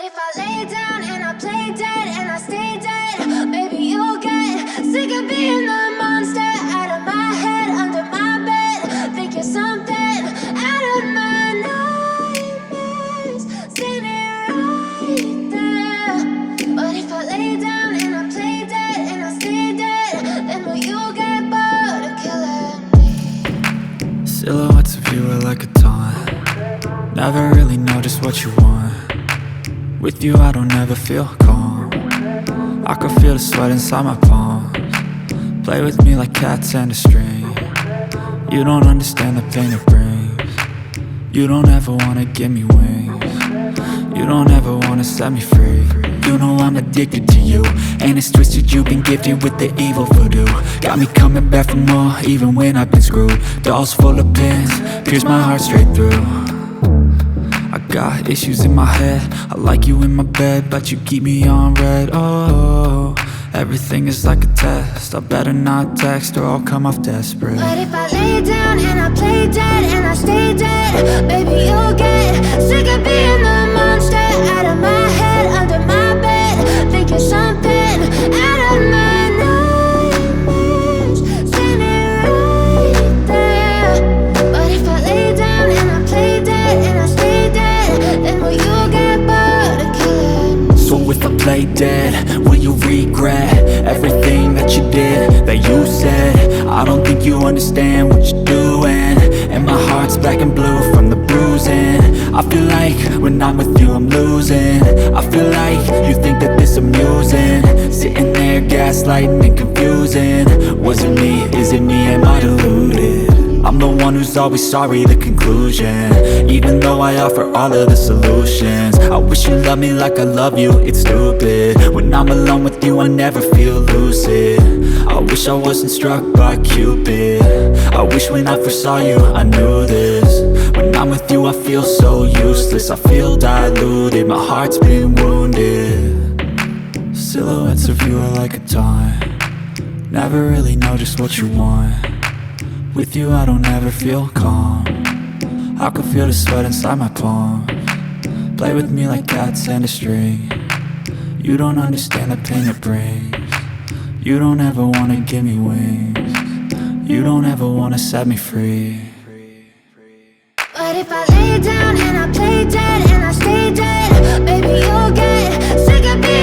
if I lay down and I play dead and I stay dead, maybe you'll get sick of being the monster out of my head, under my bed. Think you're something out of my nightmares, standing right there. But if I lay down and I play dead and I stay dead, then will you get bored of killing me? Silhouettes of you are like a taunt. Never really know just what you want. With you I don't ever feel calm. I can feel the sweat inside my palms. Play with me like cats and a string. You don't understand the pain it brings. You don't ever wanna give me wings. You don't ever wanna set me free. You know I'm addicted to you, and it's twisted, you've been gifted with the evil voodoo. Got me coming back for more, even when I've been screwed. Dolls full of pins, pierce my heart straight through. I got issues in my head, I like you in my bed, but you keep me on red. Oh, everything is like a test, I better not text or I'll come off desperate. But if I lay down and I play dead and I stay dead, baby you'll get sick of being the monster out of my head, under my bed. Think you're something out of my nightmares, standing right there. But if I lay down and I play dead and I stay dead, then will you get bored of killing me? So if I play dead, will you regret everything that you did, that you said? I don't think you understand what you're doing, and my heart's black and blue from the bruising. I feel like when I'm with you I'm losing. I feel like you think that this amusing, sitting there gaslighting and confusing. Was it me? Is it me? Am I deluded? I'm the one who's always sorry, the conclusion, even though I offer all of the solutions. I wish you loved me like I love you, it's stupid. When I'm alone with you I never feel lucid. I wish I wasn't struck by Cupid. I wish when I first saw you I knew this. When I'm with you I feel so useless, I feel diluted, my heart's been wounded. Silhouettes of you are like a taunt. Never really know just what you want. With you I don't ever feel calm. I can feel the sweat inside my palms. Play with me like cats and a string. You don't understand the pain it brings. You don't ever wanna give me wings. You don't ever wanna set me free. But if I lay down and I play dead and I stay dead, baby you'll get sick of being